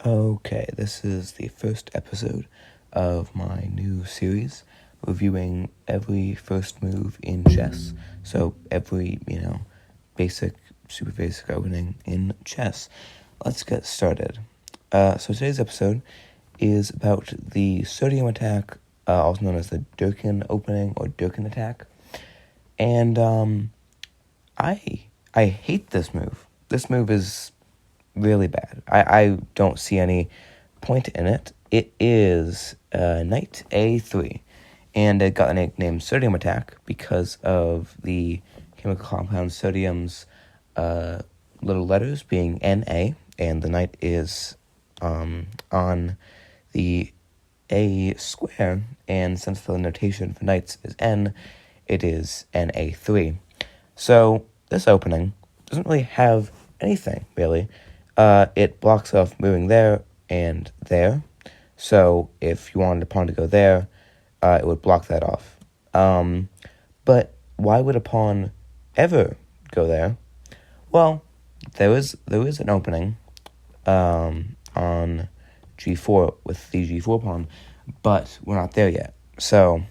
Okay, this is the first episode of my new series reviewing every first move in chess. So every, basic, super basic opening in chess. Let's get started. So today's episode is about the sodium attack, also known as the Durkin opening or Durkin attack. And I hate this move. This move is really bad. I don't see any point in it. It is Knight A3, and it got a nickname Sodium Attack because of the chemical compound sodium's little letters being Na, and the knight is on the A square, and since the notation for knights is N, it is Na3. So this opening doesn't really have anything, really. It blocks off moving there and there. So if you wanted a pawn to go there, it would block that off. But why would a pawn ever go there? Well, there is an opening on g4 with the g4 pawn, but we're not there yet. So,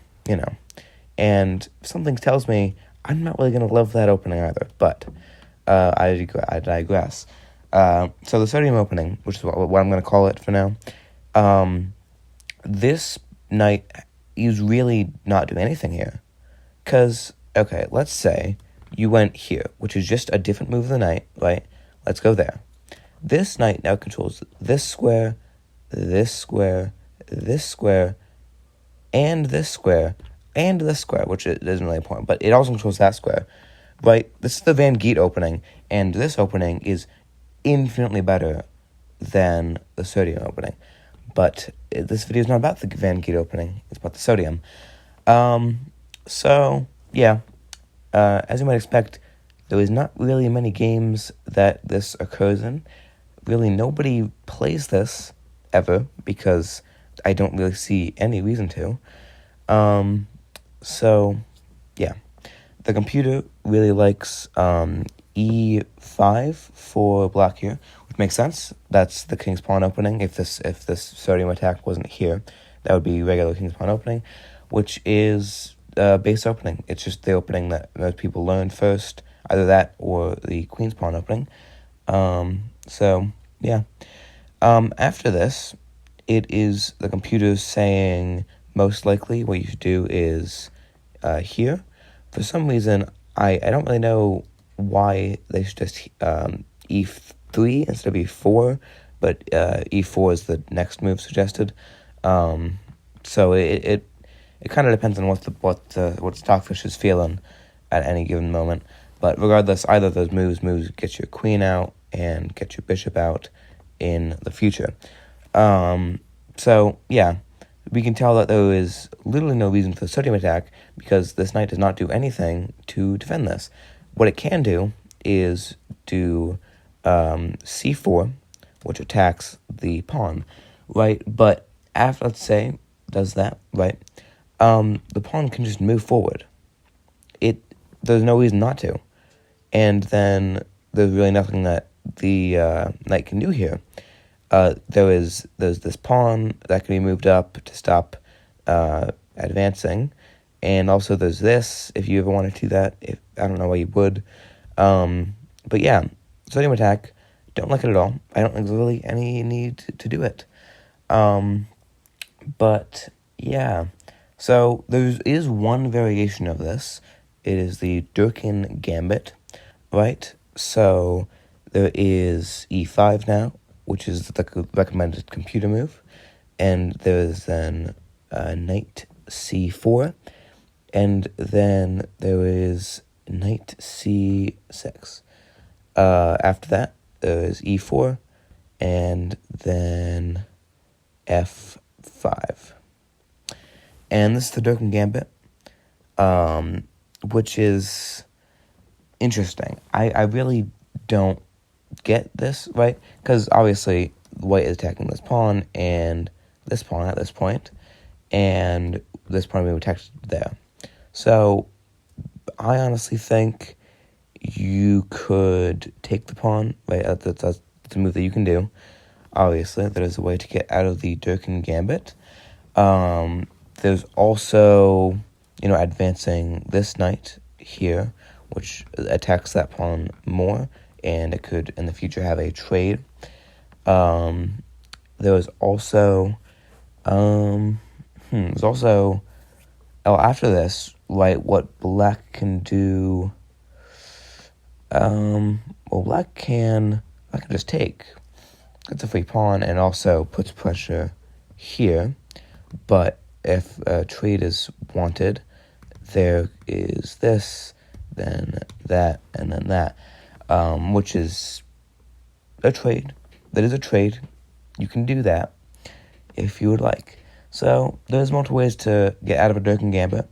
and something tells me I'm not really going to love that opening either, but I digress. So the sodium opening, which is what I'm going to call it for now, this knight is really not doing anything here. Because, okay, let's say you went here, which is just a different move of the knight, right? Let's go there. This knight now controls this square, this square, this square, and this square, and this square, which isn't really important, but it also controls that square, right? This is the Van Geet opening, and this opening is infinitely better than the sodium opening. But this video is not about the Van Geet opening, it's about the sodium. So, yeah, as you might expect, there is not really many games that this occurs in. Really, nobody plays this ever, because I don't really see any reason to. So, yeah. The computer really likes e5 for black here, which makes sense. That's the king's pawn opening. If this sodium attack wasn't here, that would be regular king's pawn opening, which is base opening. It's just the opening that most people learn first, either that or the queen's pawn opening. So, yeah. After this, it is the computer saying most likely what you should do is here. For some reason, I don't really know why they should just e3 instead of e4, but e4 is the next move suggested. So it kind of depends on what Stockfish is feeling at any given moment. But regardless, either of those moves get your queen out and get your bishop out in the future. So yeah. We can tell that there is literally no reason for the sodium attack because this knight does not do anything to defend this. What it can do is do c4, which attacks the pawn, right? But after, let's say, does that, right? The pawn can just move forward. There's no reason not to. And then there's really nothing that the knight can do here. There's this pawn that can be moved up to stop advancing, and also there's this if you ever wanted to do that. I don't know why you would, but yeah, sodium attack, don't like it at all. I don't think there's really any need to do it, but yeah. So there is one variation of this. It is the Durkin gambit, right? So there is e5 now, which is the recommended computer move. And there's then knight c4. And then there is knight c6. After that, there is e4. And then f5. And this is the Durkin gambit, which is interesting. I really don't get this, right? Because obviously white is attacking this pawn and this pawn at this point, and this pawn being attacked there. So I honestly think you could take the pawn, right? That's the move that you can do. obviously, there is a way to get out of the Durkin gambit. There's also, advancing this knight here, which attacks that pawn more, and it could, in the future, have a trade. There was also, after this, right, what black can do, black can just take. It's a free pawn and also puts pressure here, but if a trade is wanted, there is this, then that, and then that, which is a trade. That is a trade. You can do that if you would like. So there's multiple ways to get out of a Durkin gambit,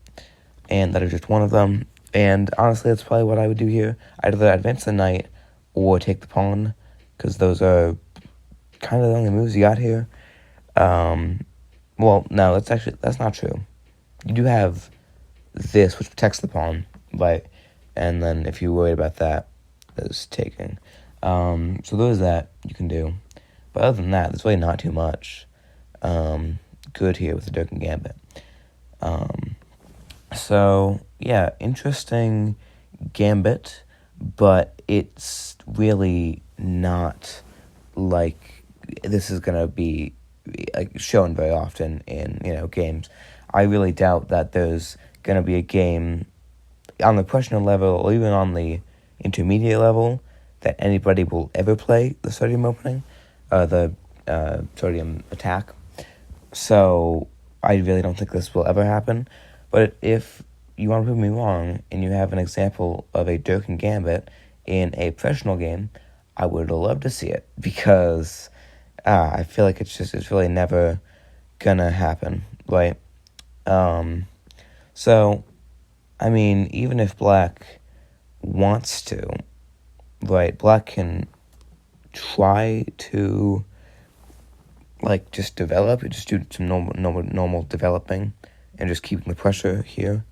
and that is just one of them. And honestly, that's probably what I would do here. I'd either advance the knight or take the pawn, because those are kind of the only moves you got here. Well, no, that's not true. You do have this, which protects the pawn, right? And then if you worry about that, there's taking. So there's that you can do. But other than that, there's really not too much good here with the Durkin gambit. So, yeah, interesting gambit, but it's really not like this is going to be shown very often in, games. I really doubt that there's going to be a game on the professional level or even on the intermediate level that anybody will ever play the sodium opening, the sodium attack. So I really don't think this will ever happen. But if you want to prove me wrong and you have an example of a Durkin gambit in a professional game, I would love to see it, because I feel like it's really never gonna happen, right? So, I mean, even if black wants to, right, black can try to, just develop, just do some normal developing, and just keeping the pressure here,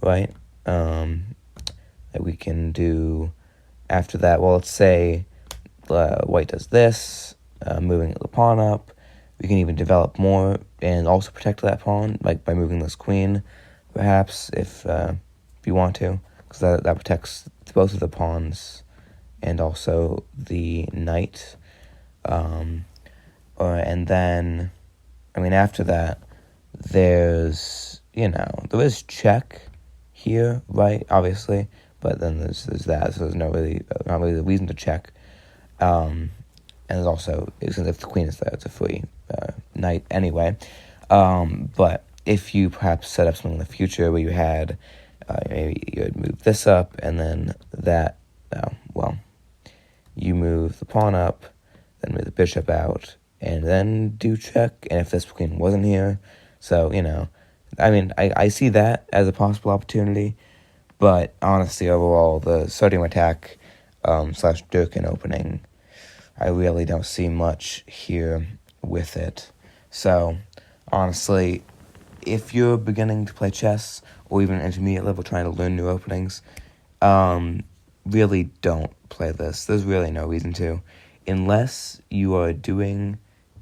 right? That we can do after that. Well, let's say white does this, moving the pawn up. We can even develop more and also protect that pawn, like by moving this queen, perhaps, if you want to, because that protects both of the pawns and also the knight. And then, after that, there is check here, right, obviously, but then there's that, so there's not really a reason to check. And there's also, since if the queen is there, it's a free knight anyway. But if you perhaps set up something in the future where you had, maybe you would move this up, and then that, you move the pawn up, then move the bishop out, and then do check, and if this queen wasn't here, so, I see that as a possible opportunity, but honestly, overall, the sodium attack / Durkin opening, I really don't see much here with it. So, honestly, if you're beginning to play chess, or even intermediate level trying to learn new openings, really don't play this. There's really no reason to. Unless you are doing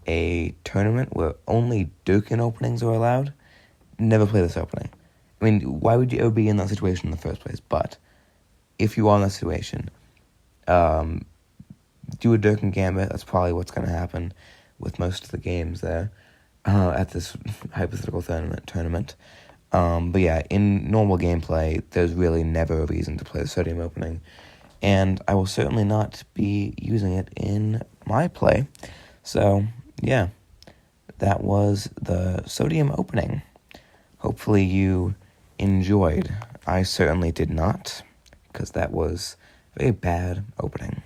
a tournament where only Durkin openings are allowed, never play this opening. Why would you ever be in that situation in the first place? But if you are in that situation, do a Durkin gambit. That's probably what's going to happen with most of the games there at this hypothetical tournament. But yeah, in normal gameplay, there's really never a reason to play the sodium opening, and I will certainly not be using it in my play. So yeah, that was the sodium opening. Hopefully you enjoyed. I certainly did not, because that was a very bad opening.